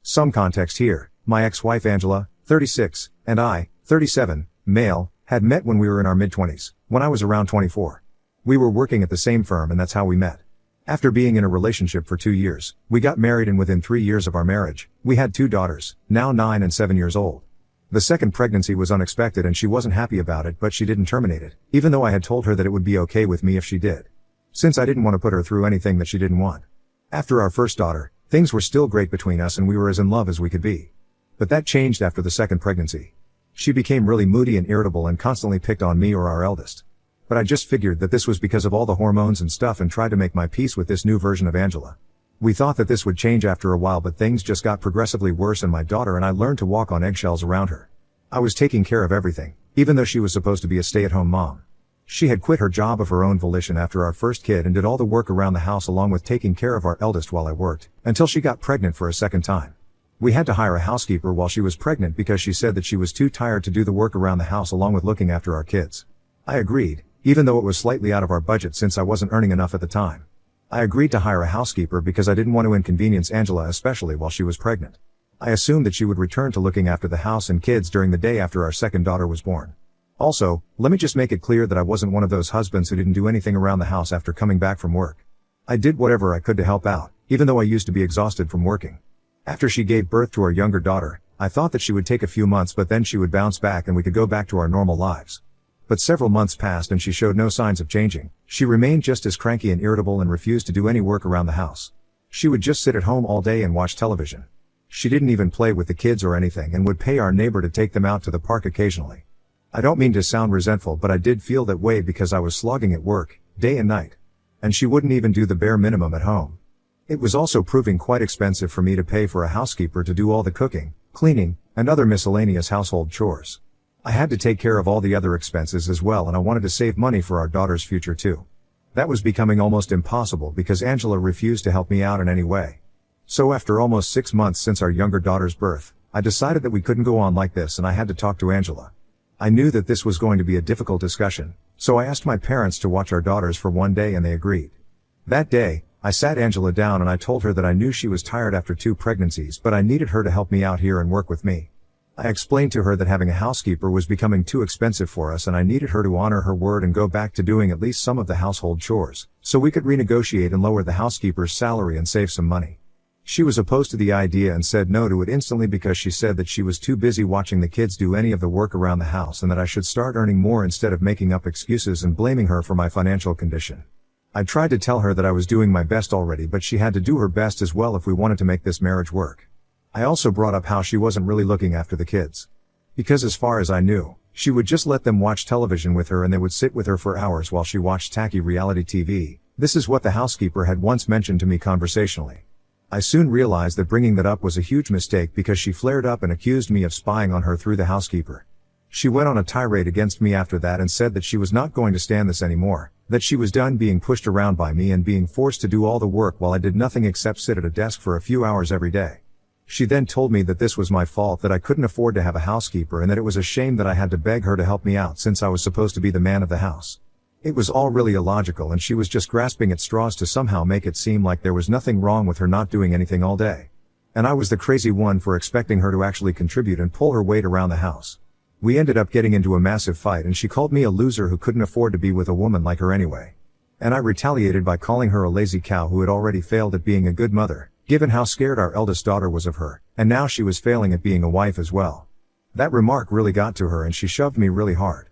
Some context here. My ex-wife Angela, 36, and I, 37, male, had met when we were in our mid-20s, when I was around 24. We were working at the same firm and that's how we met. After being in a relationship for 2 years, we got married and within 3 years of our marriage, we had 2 daughters, now 9 and 7 years old. The second pregnancy was unexpected and she wasn't happy about it, but she didn't terminate it, even though I had told her that it would be okay with me if she did. Since I didn't want to put her through anything that she didn't want. After our first daughter, things were still great between us and we were as in love as we could be. But that changed after the second pregnancy. She became really moody and irritable and constantly picked on me or our eldest. But I just figured that this was because of all the hormones and stuff and tried to make my peace with this new version of Angela. We thought that this would change after a while, but things just got progressively worse and my daughter and I learned to walk on eggshells around her. I was taking care of everything, even though she was supposed to be a stay-at-home mom. She had quit her job of her own volition after our first kid and did all the work around the house along with taking care of our eldest while I worked, until she got pregnant for a second time. We had to hire a housekeeper while she was pregnant because she said that she was too tired to do the work around the house along with looking after our kids. I agreed, even though it was slightly out of our budget since I wasn't earning enough at the time. I agreed to hire a housekeeper because I didn't want to inconvenience Angela, especially while she was pregnant. I assumed that she would return to looking after the house and kids during the day after our second daughter was born. Also, let me just make it clear that I wasn't one of those husbands who didn't do anything around the house after coming back from work. I did whatever I could to help out, even though I used to be exhausted from working. After she gave birth to our younger daughter, I thought that she would take a few months but then she would bounce back and we could go back to our normal lives. But several months passed and she showed no signs of changing. She remained just as cranky and irritable and refused to do any work around the house. She would just sit at home all day and watch television. She didn't even play with the kids or anything and would pay our neighbor to take them out to the park occasionally. I don't mean to sound resentful, but I did feel that way because I was slogging at work, day and night. And she wouldn't even do the bare minimum at home. It was also proving quite expensive for me to pay for a housekeeper to do all the cooking, cleaning, and other miscellaneous household chores. I had to take care of all the other expenses as well and I wanted to save money for our daughter's future too. That was becoming almost impossible because Angela refused to help me out in any way. So after almost 6 months since our younger daughter's birth, I decided that we couldn't go on like this and I had to talk to Angela. I knew that this was going to be a difficult discussion, so I asked my parents to watch our daughters for one day and they agreed. That day, I sat Angela down and I told her that I knew she was tired after 2 pregnancies but I needed her to help me out here and work with me. I explained to her that having a housekeeper was becoming too expensive for us and I needed her to honor her word and go back to doing at least some of the household chores, so we could renegotiate and lower the housekeeper's salary and save some money. She was opposed to the idea and said no to it instantly because she said that she was too busy watching the kids do any of the work around the house and that I should start earning more instead of making up excuses and blaming her for my financial condition. I tried to tell her that I was doing my best already, but she had to do her best as well if we wanted to make this marriage work. I also brought up how she wasn't really looking after the kids. Because as far as I knew, she would just let them watch television with her and they would sit with her for hours while she watched tacky reality TV. This is what the housekeeper had once mentioned to me conversationally. I soon realized that bringing that up was a huge mistake because she flared up and accused me of spying on her through the housekeeper. She went on a tirade against me after that and said that she was not going to stand this anymore, that she was done being pushed around by me and being forced to do all the work while I did nothing except sit at a desk for a few hours every day. She then told me that this was my fault, that I couldn't afford to have a housekeeper and that it was a shame that I had to beg her to help me out since I was supposed to be the man of the house. It was all really illogical and she was just grasping at straws to somehow make it seem like there was nothing wrong with her not doing anything all day. And I was the crazy one for expecting her to actually contribute and pull her weight around the house. We ended up getting into a massive fight and she called me a loser who couldn't afford to be with a woman like her anyway. And I retaliated by calling her a lazy cow who had already failed at being a good mother, given how scared our eldest daughter was of her, and now she was failing at being a wife as well. That remark really got to her and she shoved me really hard.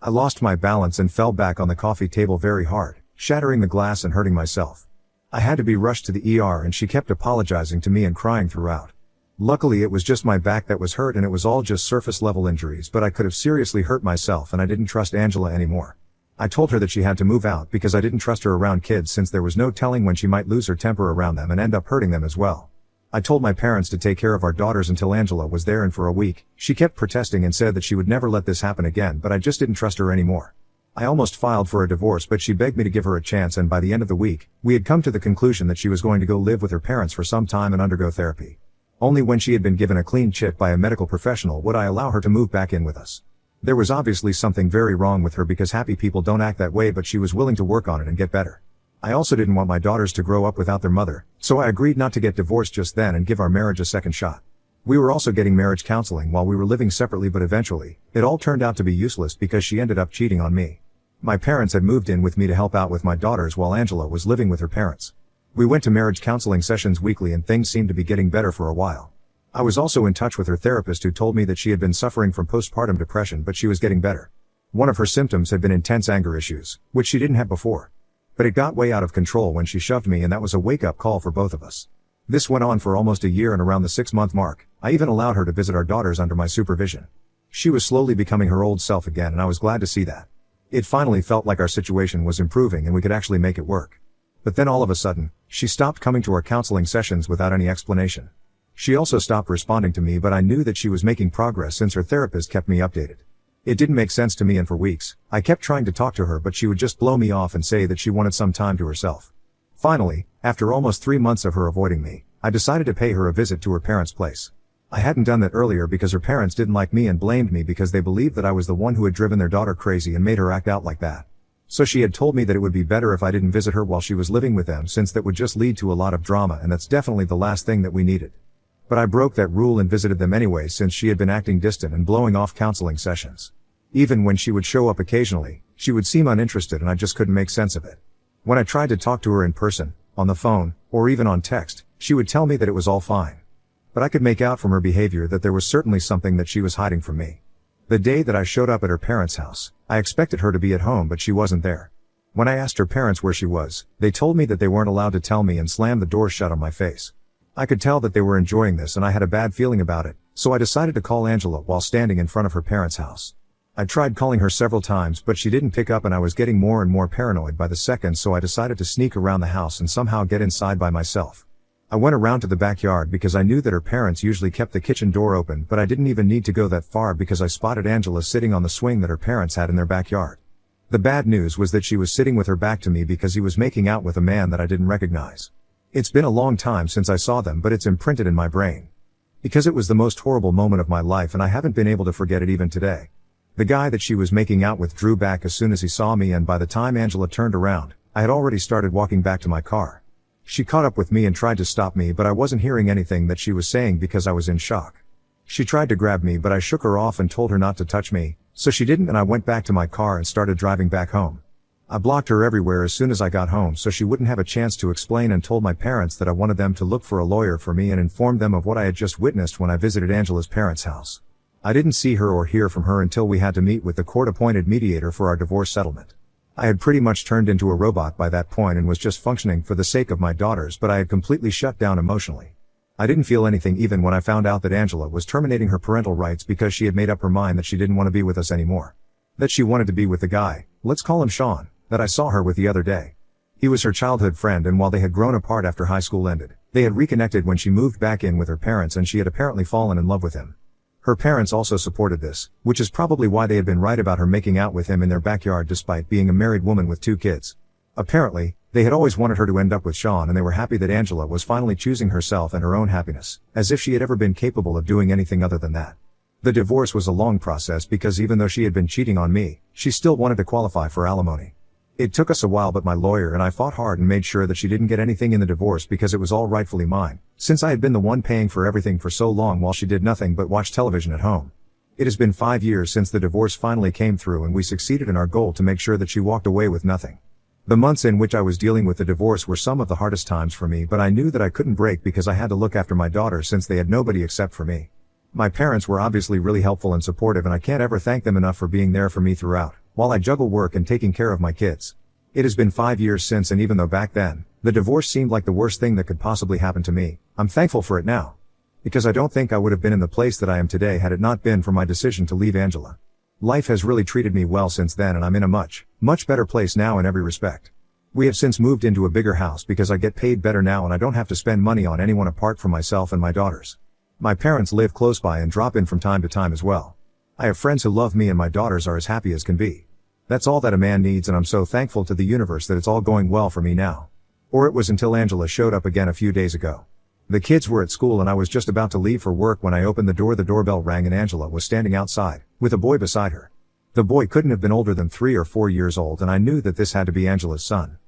I lost my balance and fell back on the coffee table very hard, shattering the glass and hurting myself. I had to be rushed to the ER and she kept apologizing to me and crying throughout. Luckily it was just my back that was hurt and it was all just surface level injuries, but I could have seriously hurt myself and I didn't trust Angela anymore. I told her that she had to move out because I didn't trust her around kids since there was no telling when she might lose her temper around them and end up hurting them as well. I told my parents to take care of our daughters until Angela was there, and for a week, she kept protesting and said that she would never let this happen again, but I just didn't trust her anymore. I almost filed for a divorce, but she begged me to give her a chance, and by the end of the week, we had come to the conclusion that she was going to go live with her parents for some time and undergo therapy. Only when she had been given a clean chit by a medical professional would I allow her to move back in with us. There was obviously something very wrong with her because happy people don't act that way, but she was willing to work on it and get better. I also didn't want my daughters to grow up without their mother, so I agreed not to get divorced just then and give our marriage a second shot. We were also getting marriage counseling while we were living separately, but eventually, it all turned out to be useless because she ended up cheating on me. My parents had moved in with me to help out with my daughters while Angela was living with her parents. We went to marriage counseling sessions weekly and things seemed to be getting better for a while. I was also in touch with her therapist who told me that she had been suffering from postpartum depression, but she was getting better. One of her symptoms had been intense anger issues, which she didn't have before. But it got way out of control when she shoved me, and that was a wake-up call for both of us. This went on for almost a year, and around the 6-month mark, I even allowed her to visit our daughters under my supervision. She was slowly becoming her old self again, and I was glad to see that. It finally felt like our situation was improving and we could actually make it work. But then all of a sudden, she stopped coming to our counseling sessions without any explanation. She also stopped responding to me, but I knew that she was making progress since her therapist kept me updated. It didn't make sense to me, and for weeks, I kept trying to talk to her, but she would just blow me off and say that she wanted some time to herself. Finally, after almost 3 months of her avoiding me, I decided to pay her a visit to her parents' place. I hadn't done that earlier because her parents didn't like me and blamed me because they believed that I was the one who had driven their daughter crazy and made her act out like that. So she had told me that it would be better if I didn't visit her while she was living with them, since that would just lead to a lot of drama, and that's definitely the last thing that we needed. But I broke that rule and visited them anyway, since she had been acting distant and blowing off counseling sessions. Even when she would show up occasionally, she would seem uninterested, and I just couldn't make sense of it. When I tried to talk to her in person, on the phone, or even on text, she would tell me that it was all fine. But I could make out from her behavior that there was certainly something that she was hiding from me. The day that I showed up at her parents' house, I expected her to be at home, but she wasn't there. When I asked her parents where she was, they told me that they weren't allowed to tell me and slammed the door shut on my face. I could tell that they were enjoying this, and I had a bad feeling about it, so I decided to call Angela while standing in front of her parents' house. I tried calling her several times, but she didn't pick up, and I was getting more and more paranoid by the second, so I decided to sneak around the house and somehow get inside by myself. I went around to the backyard because I knew that her parents usually kept the kitchen door open, but I didn't even need to go that far because I spotted Angela sitting on the swing that her parents had in their backyard. The bad news was that she was sitting with her back to me because he was making out with a man that I didn't recognize. It's been a long time since I saw them, but it's imprinted in my brain. Because it was the most horrible moment of my life, and I haven't been able to forget it even today. The guy that she was making out with drew back as soon as he saw me, and by the time Angela turned around, I had already started walking back to my car. She caught up with me and tried to stop me, but I wasn't hearing anything that she was saying because I was in shock. She tried to grab me, but I shook her off and told her not to touch me, so she didn't, and I went back to my car and started driving back home. I blocked her everywhere as soon as I got home so she wouldn't have a chance to explain, and told my parents that I wanted them to look for a lawyer for me and informed them of what I had just witnessed when I visited Angela's parents' house. I didn't see her or hear from her until we had to meet with the court-appointed mediator for our divorce settlement. I had pretty much turned into a robot by that point and was just functioning for the sake of my daughters, but I had completely shut down emotionally. I didn't feel anything even when I found out that Angela was terminating her parental rights because she had made up her mind that she didn't want to be with us anymore. That she wanted to be with the guy, let's call him Sean, that I saw her with the other day. He was her childhood friend, and while they had grown apart after high school ended, they had reconnected when she moved back in with her parents, and she had apparently fallen in love with him. Her parents also supported this, which is probably why they had been right about her making out with him in their backyard despite being a married woman with 2 kids. Apparently, they had always wanted her to end up with Sean, and they were happy that Angela was finally choosing herself and her own happiness, as if she had ever been capable of doing anything other than that. The divorce was a long process because even though she had been cheating on me, she still wanted to qualify for alimony. It took us a while, but my lawyer and I fought hard and made sure that she didn't get anything in the divorce because it was all rightfully mine, since I had been the one paying for everything for so long while she did nothing but watch television at home. It has been 5 years since the divorce finally came through, and we succeeded in our goal to make sure that she walked away with nothing. The months in which I was dealing with the divorce were some of the hardest times for me, but I knew that I couldn't break because I had to look after my daughter since they had nobody except for me. My parents were obviously really helpful and supportive, and I can't ever thank them enough for being there for me throughout, while I juggle work and taking care of my kids. It has been 5 years since, and even though back then, the divorce seemed like the worst thing that could possibly happen to me, I'm thankful for it now. Because I don't think I would have been in the place that I am today had it not been for my decision to leave Angela. Life has really treated me well since then, and I'm in a much better place now in every respect. We have since moved into a bigger house because I get paid better now and I don't have to spend money on anyone apart from myself and my daughters. My parents live close by and drop in from time to time as well. I have friends who love me, and my daughters are as happy as can be. That's all that a man needs, and I'm so thankful to the universe that it's all going well for me now. Or it was until Angela showed up again a few days ago. The kids were at school and I was just about to leave for work when I opened the door. The doorbell rang and Angela was standing outside, with a boy beside her. The boy couldn't have been older than 3 or 4 years old, and I knew that this had to be Angela's son.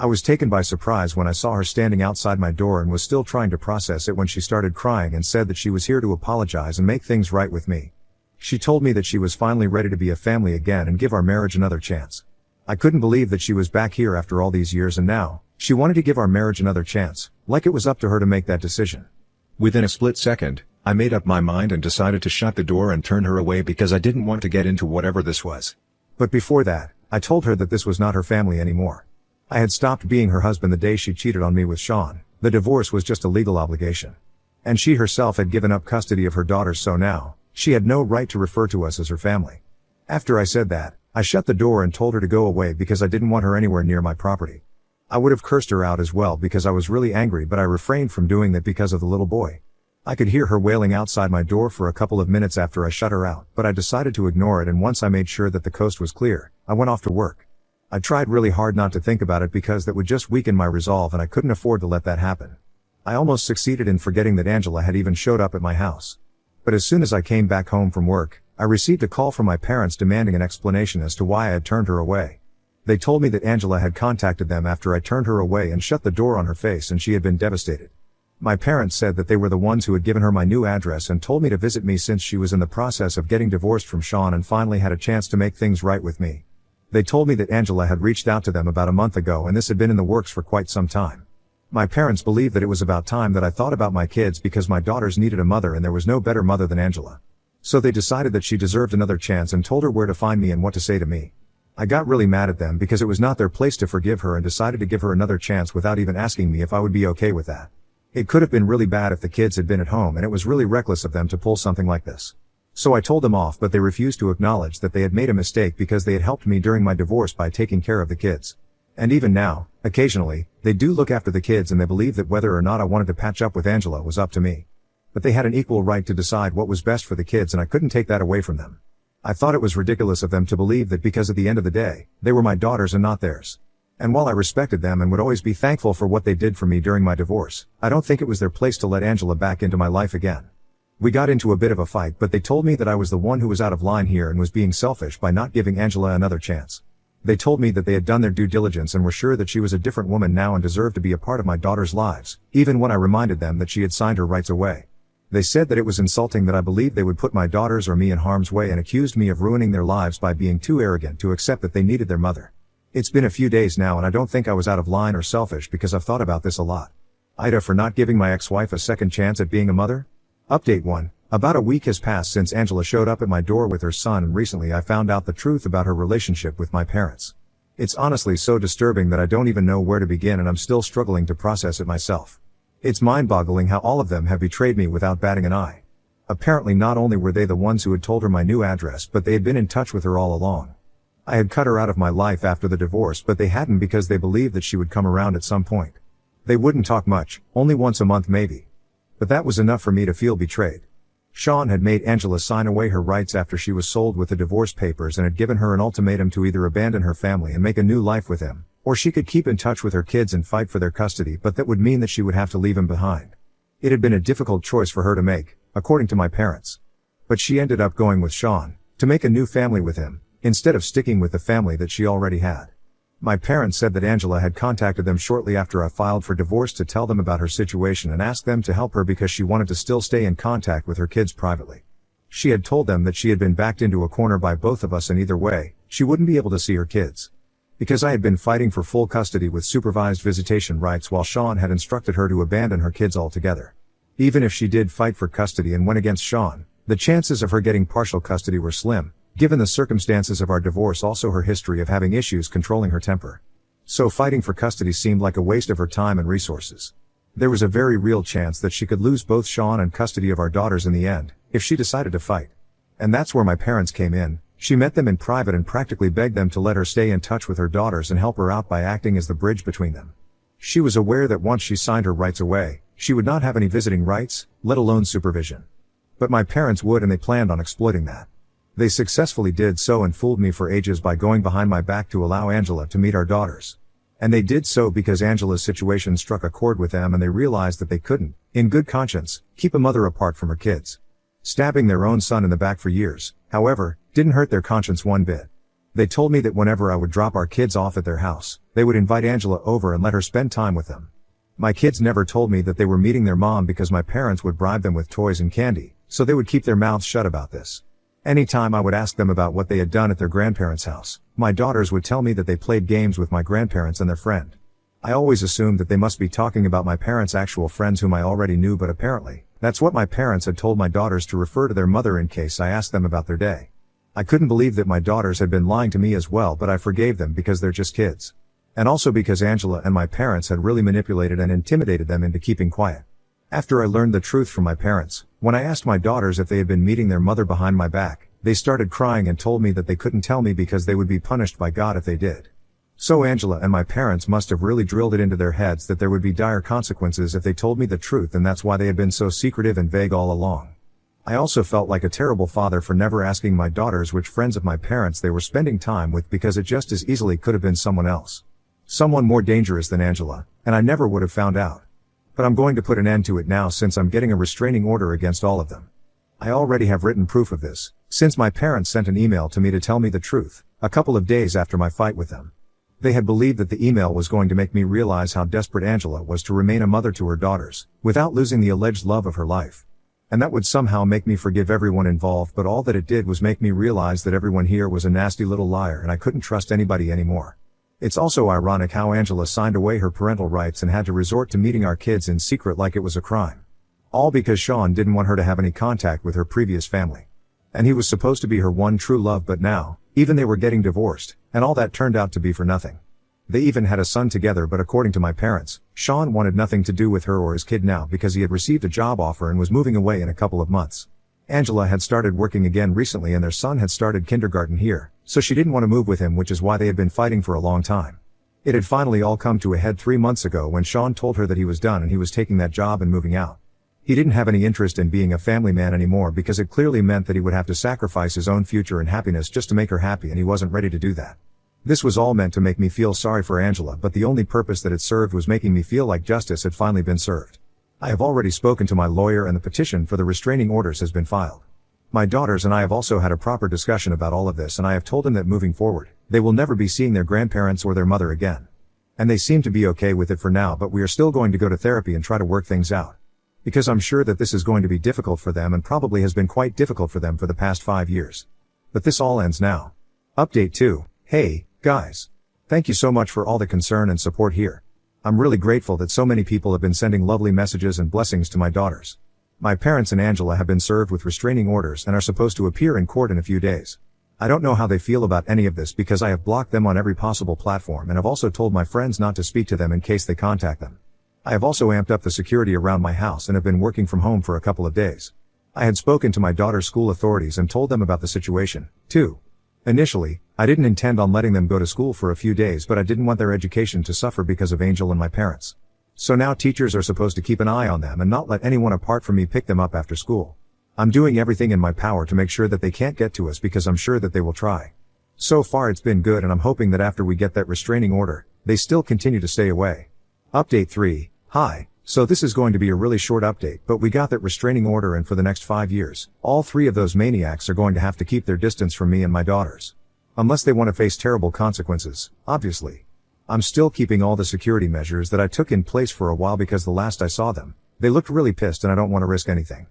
I was taken by surprise when I saw her standing outside my door and was still trying to process it when she started crying and said that she was here to apologize and make things right with me. She told me that she was finally ready to be a family again and give our marriage another chance. I couldn't believe that she was back here after all these years and now, she wanted to give our marriage another chance, like it was up to her to make that decision. Within a split second, I made up my mind and decided to shut the door and turn her away because I didn't want to get into whatever this was. But before that, I told her that this was not her family anymore. I had stopped being her husband the day she cheated on me with Sean. The divorce was just a legal obligation. And she herself had given up custody of her daughters, so now, she had no right to refer to us as her family. After I said that, I shut the door and told her to go away because I didn't want her anywhere near my property. I would have cursed her out as well because I was really angry, but I refrained from doing that because of the little boy. I could hear her wailing outside my door for a couple of minutes after I shut her out, but I decided to ignore it, and once I made sure that the coast was clear, I went off to work. I tried really hard not to think about it because that would just weaken my resolve and I couldn't afford to let that happen. I almost succeeded in forgetting that Angela had even showed up at my house. But as soon as I came back home from work, I received a call from my parents demanding an explanation as to why I had turned her away. They told me that Angela had contacted them after I turned her away and shut the door on her face, and she had been devastated. My parents said that they were the ones who had given her my new address and told me to visit me since she was in the process of getting divorced from Sean and finally had a chance to make things right with me. They told me that Angela had reached out to them about a month ago and this had been in the works for quite some time. My parents believed that it was about time that I thought about my kids because my daughters needed a mother and there was no better mother than Angela. So they decided that she deserved another chance and told her where to find me and what to say to me. I got really mad at them because it was not their place to forgive her and decided to give her another chance without even asking me if I would be okay with that. It could have been really bad if the kids had been at home, and it was really reckless of them to pull something like this. So I told them off, but they refused to acknowledge that they had made a mistake because they had helped me during my divorce by taking care of the kids. And even now, occasionally, they do look after the kids and they believe that whether or not I wanted to patch up with Angela was up to me. But they had an equal right to decide what was best for the kids and I couldn't take that away from them. I thought it was ridiculous of them to believe that because at the end of the day, they were my daughters and not theirs. And while I respected them and would always be thankful for what they did for me during my divorce, I don't think it was their place to let Angela back into my life again. We got into a bit of a fight, but they told me that I was the one who was out of line here and was being selfish by not giving Angela another chance. They told me that they had done their due diligence and were sure that she was a different woman now and deserved to be a part of my daughters' lives, even when I reminded them that she had signed her rights away. They said that it was insulting that I believed they would put my daughters or me in harm's way and accused me of ruining their lives by being too arrogant to accept that they needed their mother. It's been a few days now and I don't think I was out of line or selfish because I've thought about this a lot. Ida for not giving my ex-wife a second chance at being a mother? Update 1. About a week has passed since Angela showed up at my door with her son, and recently I found out the truth about her relationship with my parents. It's honestly so disturbing that I don't even know where to begin and I'm still struggling to process it myself. It's mind-boggling how all of them have betrayed me without batting an eye. Apparently not only were they the ones who had told her my new address, but they had been in touch with her all along. I had cut her out of my life after the divorce, but they hadn't because they believed that she would come around at some point. They wouldn't talk much, only once a month maybe. But that was enough for me to feel betrayed. Sean had made Angela sign away her rights after she was sold with the divorce papers and had given her an ultimatum to either abandon her family and make a new life with him, or she could keep in touch with her kids and fight for their custody, but that would mean that she would have to leave him behind. It had been a difficult choice for her to make, according to my parents. But she ended up going with Sean, to make a new family with him, instead of sticking with the family that she already had. My parents said that Angela had contacted them shortly after I filed for divorce to tell them about her situation and asked them to help her because she wanted to still stay in contact with her kids privately. She had told them that she had been backed into a corner by both of us and either way, she wouldn't be able to see her kids. Because I had been fighting for full custody with supervised visitation rights while Sean had instructed her to abandon her kids altogether. Even if she did fight for custody and went against Sean, the chances of her getting partial custody were slim, given the circumstances of our divorce, also her history of having issues controlling her temper. So fighting for custody seemed like a waste of her time and resources. There was a very real chance that she could lose both Sean and custody of our daughters in the end, if she decided to fight. And that's where my parents came in. She met them in private and practically begged them to let her stay in touch with her daughters and help her out by acting as the bridge between them. She was aware that once she signed her rights away, she would not have any visiting rights, let alone supervision. But my parents would, and they planned on exploiting that. They successfully did so and fooled me for ages by going behind my back to allow Angela to meet our daughters. And they did so because Angela's situation struck a chord with them and they realized that they couldn't, in good conscience, keep a mother apart from her kids. Stabbing their own son in the back for years, however, didn't hurt their conscience one bit. They told me that whenever I would drop our kids off at their house, they would invite Angela over and let her spend time with them. My kids never told me that they were meeting their mom because my parents would bribe them with toys and candy, so they would keep their mouths shut about this. Anytime I would ask them about what they had done at their grandparents' house, my daughters would tell me that they played games with my grandparents and their friend. I always assumed that they must be talking about my parents' actual friends whom I already knew, but apparently, that's what my parents had told my daughters to refer to their mother in case I asked them about their day. I couldn't believe that my daughters had been lying to me as well, but I forgave them because they're just kids. And also because Angela and my parents had really manipulated and intimidated them into keeping quiet. After I learned the truth from my parents, when I asked my daughters if they had been meeting their mother behind my back, they started crying and told me that they couldn't tell me because they would be punished by God if they did. So Angela and my parents must have really drilled it into their heads that there would be dire consequences if they told me the truth, and that's why they had been so secretive and vague all along. I also felt like a terrible father for never asking my daughters which friends of my parents they were spending time with, because it just as easily could have been someone else. Someone more dangerous than Angela, and I never would have found out. But I'm going to put an end to it now since I'm getting a restraining order against all of them. I already have written proof of this, since my parents sent an email to me to tell me the truth, a couple of days after my fight with them. They had believed that the email was going to make me realize how desperate Angela was to remain a mother to her daughters, without losing the alleged love of her life. And that would somehow make me forgive everyone involved, but all that it did was make me realize that everyone here was a nasty little liar and I couldn't trust anybody anymore. It's also ironic how Angela signed away her parental rights and had to resort to meeting our kids in secret like it was a crime. All because Sean didn't want her to have any contact with her previous family. And he was supposed to be her one true love, but now, even they were getting divorced, and all that turned out to be for nothing. They even had a son together, but according to my parents, Sean wanted nothing to do with her or his kid now because he had received a job offer and was moving away in a couple of months. Angela had started working again recently and their son had started kindergarten here, so she didn't want to move with him, which is why they had been fighting for a long time. It had finally all come to a head 3 months ago when Sean told her that he was done and he was taking that job and moving out. He didn't have any interest in being a family man anymore because it clearly meant that he would have to sacrifice his own future and happiness just to make her happy, and he wasn't ready to do that. This was all meant to make me feel sorry for Angela, but the only purpose that it served was making me feel like justice had finally been served. I have already spoken to my lawyer and the petition for the restraining orders has been filed. My daughters and I have also had a proper discussion about all of this, and I have told them that moving forward, they will never be seeing their grandparents or their mother again. And they seem to be okay with it for now, but we are still going to go to therapy and try to work things out. Because I'm sure that this is going to be difficult for them and probably has been quite difficult for them for the past 5 years. But this all ends now. Update 2. Hey, guys. Thank you so much for all the concern and support here. I'm really grateful that so many people have been sending lovely messages and blessings to my daughters. My parents and Angela have been served with restraining orders and are supposed to appear in court in a few days. I don't know how they feel about any of this because I have blocked them on every possible platform and have also told my friends not to speak to them in case they contact them. I have also amped up the security around my house and have been working from home for a couple of days. I had spoken to my daughter's school authorities and told them about the situation, too. Initially, I didn't intend on letting them go to school for a few days, but I didn't want their education to suffer because of Angel and my parents. So now teachers are supposed to keep an eye on them and not let anyone apart from me pick them up after school. I'm doing everything in my power to make sure that they can't get to us because I'm sure that they will try. So far it's been good, and I'm hoping that after we get that restraining order, they still continue to stay away. Update 3. Hi. So this is going to be a really short update, but we got that restraining order, and for the next 5 years, all 3 of those maniacs are going to have to keep their distance from me and my daughters. Unless they want to face terrible consequences, obviously. I'm still keeping all the security measures that I took in place for a while because the last I saw them, they looked really pissed and I don't want to risk anything.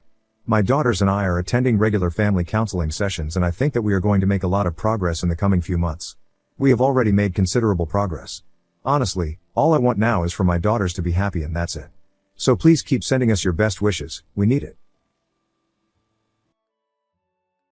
My daughters and I are attending regular family counseling sessions, and I think that we are going to make a lot of progress in the coming few months. We have already made considerable progress. Honestly, all I want now is for my daughters to be happy, and that's it. So please keep sending us your best wishes, we need it.